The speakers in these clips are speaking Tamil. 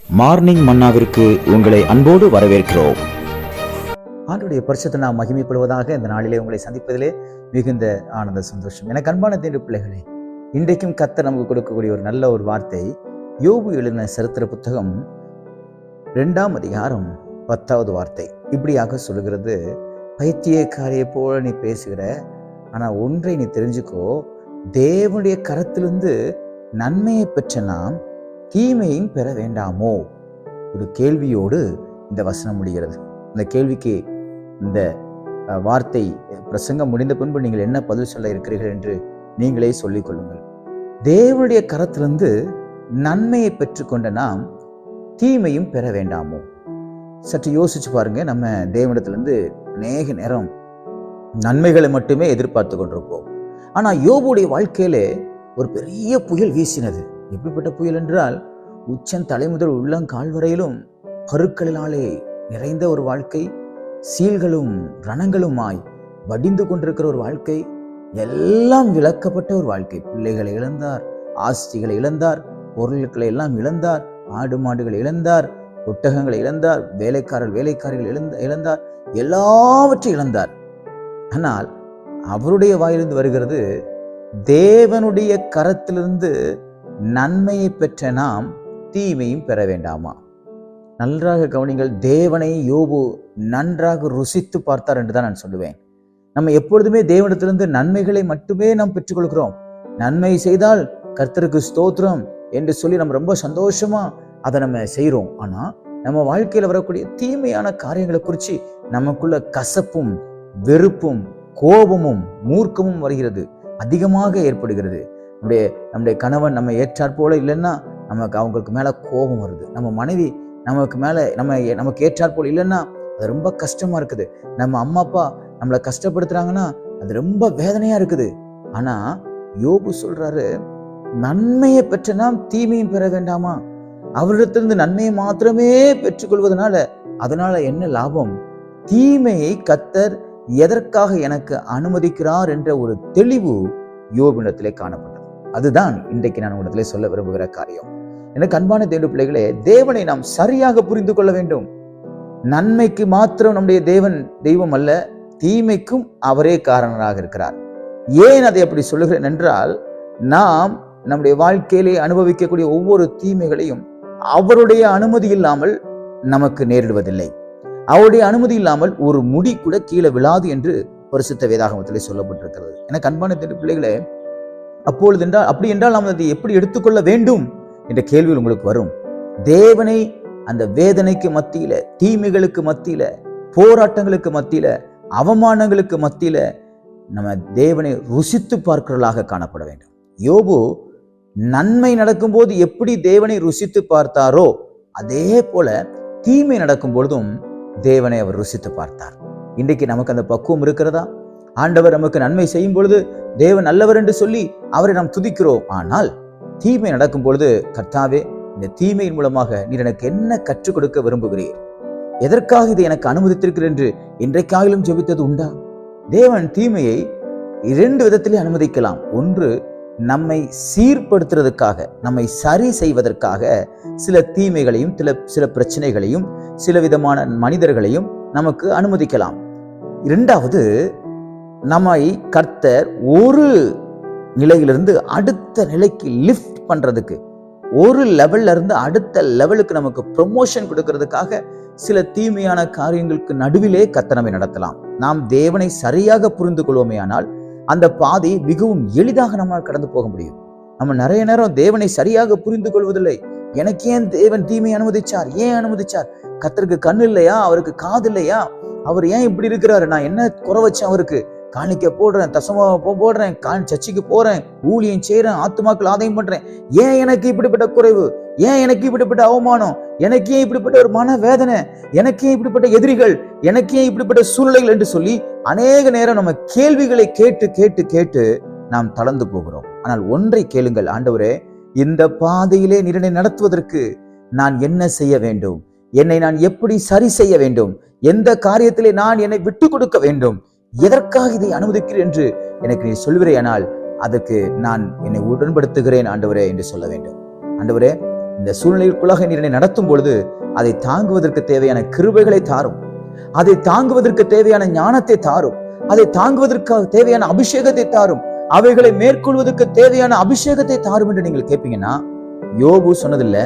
மார்னிங் மன்னாவிற்கு உங்களை அன்போடு வரவேற்கிறோம். ஆண்டுடைய பரிசுத்த நாம் மகிமைப்படுவதாக இந்த நாளிலே உங்களை சந்திப்பதிலே மிகுந்த ஆனந்த சந்தோஷம். எனக்கு அன்பான தேவ பிள்ளைகளே, இன்றைக்கும் கர்த்தர் நமக்கு கொடுக்கக்கூடிய ஒரு நல்ல ஒரு வார்த்தை, யோபு எழுதின சரித்திர புத்தகம் 2ஆம் அதிகாரம் 10வது வார்த்தை இப்படியாக சொல்லுகிறது. பைத்தியக்காரியை போல நீ பேசுகிற, ஆனா ஒன்றை நீ தெரிஞ்சுக்கோ, தேவனுடைய கரத்திலிருந்து நன்மையை பெற்ற நாம் தீமையும் பெற வேண்டாமோ? ஒரு கேள்வியோடு இந்த வசனம் முடிகிறது. இந்த கேள்விக்கு இந்த வார்த்தை பிரசங்கம் முடிந்த பின்பு நீங்கள் என்ன பதில் சொல்ல இருக்கிறீர்கள் என்று நீங்களே சொல்லிக் கொள்ளுங்கள். தேவனுடைய கரத்திலிருந்து நன்மையை பெற்றுக்கொண்ட நாம் தீமையும் பெற வேண்டாமோ? சற்று யோசிச்சு பாருங்க. நம்ம தேவனிடத்திலிருந்து அநேக நேரம் நன்மைகளை மட்டுமே எதிர்பார்த்து கொண்டிருப்போம். ஆனா யோபுடைய வாழ்க்கையிலே ஒரு பெரிய புயல் வீசினது. எப்படிப்பட்ட புயல் என்றால், உச்சம் தலைமுதல் உள்ளங்கால் வரையிலும் கருக்களினாலே நிறைந்த ஒரு வாழ்க்கை, சீல்களும் ரணங்களுமாய் வடிந்து கொண்டிருக்கிற ஒரு வாழ்க்கை, எல்லாம் விளக்கப்பட்ட ஒரு வாழ்க்கை. பிள்ளைகளை இழந்தார், ஆஸ்திகளை இழந்தார், பொருட்களை எல்லாம் இழந்தார், ஆடு மாடுகளை இழந்தார், ஒட்டகங்களை இழந்தார், வேலைக்காரர்கள் இழந்தார், எல்லாவற்றையும் இழந்தார். ஆனால் அவருடைய வாயிலிருந்து வருகிறது, தேவனுடைய கரத்திலிருந்து நன்மையை பெற்ற நாம் தீமையும் பெற வேண்டாமா? நன்றாக கவனிங்கள். தேவனை யோபு நன்றாக ருசித்து பார்த்தார் என்றுதான் நான் சொல்லுவேன். நம்ம எப்பொழுதுமே தேவனிடத்திலிருந்து நன்மைகளை மட்டுமே நாம் பெற்றுக்கொள்கிறோம். நன்மை செய்தால் கர்த்தருக்கு ஸ்தோத்திரம் என்று சொல்லி நம்ம ரொம்ப சந்தோஷமா அதை நம்ம செய்யறோம். ஆனா நம்ம வாழ்க்கையில வரக்கூடிய தீமையான காரியங்களை குறித்து நமக்குள்ள கசப்பும் வெறுப்பும் கோபமும் மூர்க்கமும் வருகிறது, அதிகமாக ஏற்படுகிறது. நம்முடைய கணவன் நம்ம ஏற்றாற் போல இல்லைன்னா அவங்களுக்கு மேல கோபம் வருது. நம்ம மனைவி நமக்கு ஏற்றாற் போல இல்லைன்னா அது ரொம்ப கஷ்டமா இருக்குது. நம்ம அம்மா அப்பா நம்மளை கஷ்டப்படுத்துறாங்கன்னா அது ரொம்ப வேதனையா இருக்குது. ஆனா யோபு சொல்றாரு, நன்மையை பெற்ற நாம் தீமையும் பெற வேண்டாமா? அவரிடத்திலிருந்து நன்மையை மாத்திரமே அதனால என்ன லாபம்? தீமையை கர்த்தர் எதற்காக எனக்கு அனுமதிக்கிறார் என்ற ஒரு தெளிவு யோபினிடத்திலே காணப்பட்டது. அதுதான் இன்றைக்கு நான் உங்களிடத்திலே சொல்ல விரும்புகிற காரியம். எனக்கு அன்பான தேவ பிள்ளைகளே, தேவனை நாம் சரியாக புரிந்து கொள்ள வேண்டும். நன்மைக்கு மாத்திரம் நம்முடைய தெய்வம் அல்ல, தீமைக்கும் அவரே காரணராக இருக்கிறார். ஏன் அதை அப்படி சொல்லுகிறேன் என்றால், நாம் நம்முடைய வாழ்க்கையிலே அனுபவிக்கக்கூடிய ஒவ்வொரு தீமைகளையும் அவருடைய அனுமதி இல்லாமல் நமக்கு நேரிடுவதில்லை. அவருடைய அனுமதி இல்லாமல் ஒரு முடி கூட கீழே விழாது என்று பரிசுத்த வேதாகமத்திலே சொல்லப்பட்டிருக்கிறது. எனக்கு அன்பான தேவ பிள்ளைகளே, அப்படி என்றால் நாம் அதை எப்படி எடுத்துக்கொள்ள வேண்டும் என்ற கேள்வி உங்களுக்கு வரும். தேவனை அந்த வேதனைக்கு மத்தியில, தீமைகளுக்கு மத்தியில, போராட்டங்களுக்கு மத்தியில, அவமானங்களுக்கு மத்தியில நம்ம தேவனை ருசித்து பார்க்கிறவர்களாக காணப்பட வேண்டும். யோபு நன்மை நடக்கும் போது எப்படி தேவனை ருசித்து பார்த்தாரோ, அதே போல தீமை நடக்கும் பொழுதும் தேவனை அவர் ருசித்து பார்த்தார். இன்றைக்கு நமக்கு அந்த பக்குவம் இருக்கிறதா? ஆண்டவர் நமக்கு நன்மை செய்யும் பொழுது தேவன் நல்லவர் என்று சொல்லி அவரை நாம் துதிக்கிறோம். ஆனால் தீமை நடக்கும் பொழுது, கர்த்தாவே, இந்த தீமையின் மூலமாக நீர் எனக்கு என்ன கற்றுக் கொடுக்க விரும்புகிறீர்? எதற்காக இதை எனக்கு அனுமதித்திருக்கிறீர் என்று இன்றைக்காகிலும் ஜெபித்தது உண்டா? தேவன் தீமையை 2 விதத்திலே அனுமதிக்கலாம். ஒன்று, நம்மை சீர்படுத்துறதுக்காக, நம்மை சரி செய்வதற்காக சில தீமைகளையும் சில பிரச்சனைகளையும் சில விதமான மனிதர்களையும் நமக்கு அனுமதிக்கலாம். 2வது, நம்மை கர்த்தர் ஒரு நிலையிலிருந்து அடுத்த நிலைக்கு லிஃப்ட் பண்றதுக்கு, ஒரு லெவல்ல இருந்து அடுத்த லெவலுக்கு நமக்கு ப்ரமோஷன் கொடுக்கிறதுக்காக சில தீமையான காரியங்களுக்கு நடுவிலே கர்த்தர் நம்மை நடத்தலாம். நாம் தேவனை சரியாக புரிந்து கொள்வோமே ஆனால் அந்த பாதை மிகவும் எளிதாக நம்மால் கடந்து போக முடியும். நம்ம நிறைய நேரம் தேவனை சரியாக புரிந்து கொள்வதில்லை. எனக்கு ஏன் தேவன் தீமை அனுமதிச்சார்? ஏன் அனுமதிச்சார்? கர்த்தருக்கு கண்ணு இல்லையா? அவருக்கு காது இல்லையா? அவர் ஏன் இப்படி இருக்கிறாரு? நான் என்ன குறை வச்சேன்? அவருக்கு காணிக்க போடுறேன், தசமா போடுறேன், சர்ச்சைக்கு போறேன், ஊழியம் செய்யறேன், ஆத்துமாக்கள் ஆதாயம் பண்றேன், ஏன் எனக்கு இப்படிப்பட்ட குறைவு? ஏன் எனக்கு இப்படிப்பட்ட அவமானம்? எனக்கு ஏன் இப்படிப்பட்ட ஒரு மன வேதனை? எனக்கு ஏன் இப்படிப்பட்ட எதிரிகள்? எனக்கு ஏன் இப்படிப்பட்ட சூழ்நிலைகள் என்று சொல்லி அநேக நேரம் நம்ம கேள்விகளை கேட்டு கேட்டு கேட்டு நாம் தளர்ந்து போகிறோம். ஆனால் ஒன்றை கேளுங்கள், ஆண்டவரே, இந்த பாதையிலே நீர் என்னை நடத்துவதற்கு நான் என்ன செய்ய வேண்டும்? என்னை நான் எப்படி சரி செய்ய வேண்டும்? எந்த காரியத்திலே நான் என்னை விட்டு கொடுக்க வேண்டும்? எதற்காக இதை அனுமதிக்கிறேன் என்று எனக்கு நீ சொல்கிறேனால் அதற்கு நான் என்னை உடன்படுத்துகிறேன் ஆண்டவரே என்று சொல்ல வேண்டும். ஆண்டவரே, இந்த சூழ்நிலைக்குள்ளாக நீர் என்னை நடத்தும் பொழுது அதை தாங்குவதற்கு தேவையான கிருபைகளை தாரும், அதை தாங்குவதற்கு தேவையான ஞானத்தை தாரும், அதை தாங்குவதற்கு தேவையான அபிஷேகத்தை தாரும், அவைகளை மேற்கொள்வதற்கு தேவையான அபிஷேகத்தை தாரும் என்று நீங்கள் கேட்பீங்கன்னா, யோபு சொன்னதில்ல,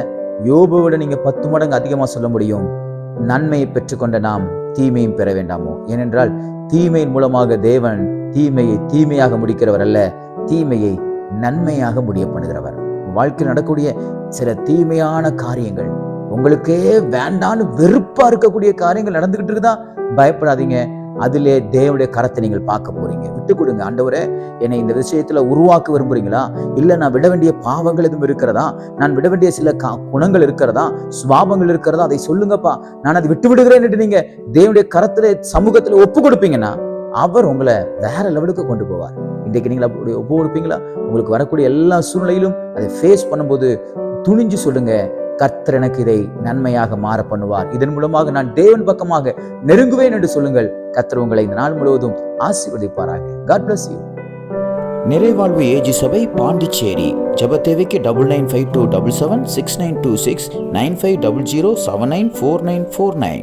யோபுவை விட நீங்க 10 மடங்கு அதிகமா சொல்ல முடியும். நன்மையை பெற்றுக்கொண்ட நாம் தீமையும் பெற வேண்டாமோ? ஏனென்றால் தீமையின் மூலமாக தேவன் தீமையை தீமையாக முடிக்கிறவர் அல்ல, தீமையை நன்மையாக முடிய பண்ணுகிறவர். வாழ்க்கையில் நடக்கக்கூடிய சில தீமையான காரியங்கள், உங்களுக்கே வேண்டான்னு வெறுப்பா இருக்கக்கூடிய காரியங்கள் நடந்துகிட்டு இருக்குதா, பயப்படாதீங்க. அதிலே தேவனுடைய கரத்தை நீங்கள் பார்க்க போறீங்க. விட்டு கொடுங்க. ஆண்டவரே, என்னை இந்த விஷயத்துல உருவாக்க விரும்புறீங்களா? இல்ல நான் விட வேண்டிய பாவங்கள் எதுவும் இருக்கிறதா, நான் விட வேண்டிய சில குணங்கள் இருக்கிறதா, சுபாவங்கள் இருக்கிறதா, அதை சொல்லுங்கப்பா, நான் அதை விட்டு விடுகிறேன் என்று நீங்க தேவனுடைய கரத்துல சமூகத்துல ஒப்பு கொடுப்பீங்கன்னா அவர் உங்களை வேற லெவலுக்கு கொண்டு போவார். இன்றைக்கு நீங்கள் அப்படி ஒப்பு கொடுப்பீங்களா? உங்களுக்கு வரக்கூடிய எல்லா சூழ்நிலையிலும் அதை ஃபேஸ் பண்ணும்போது துணிஞ்சு சொல்லுங்க, கர்த்தர் எனக்கு இதை நன்மையாக மாற பண்ணுவார், இதன் மூலமாக நான் தேவன் பக்கமாக நெருங்குவேன் என்று சொல்லுங்கள். கர்த்தர் உங்களை இந்த நாள் முழுவதும் ஆசீர்வதிப்பாராக. God bless you. நிறைவாழ்வு ஏஜி சபை பாண்டிச்சேரி. ஜெப தேவைக்கு 9952776926 9500794949.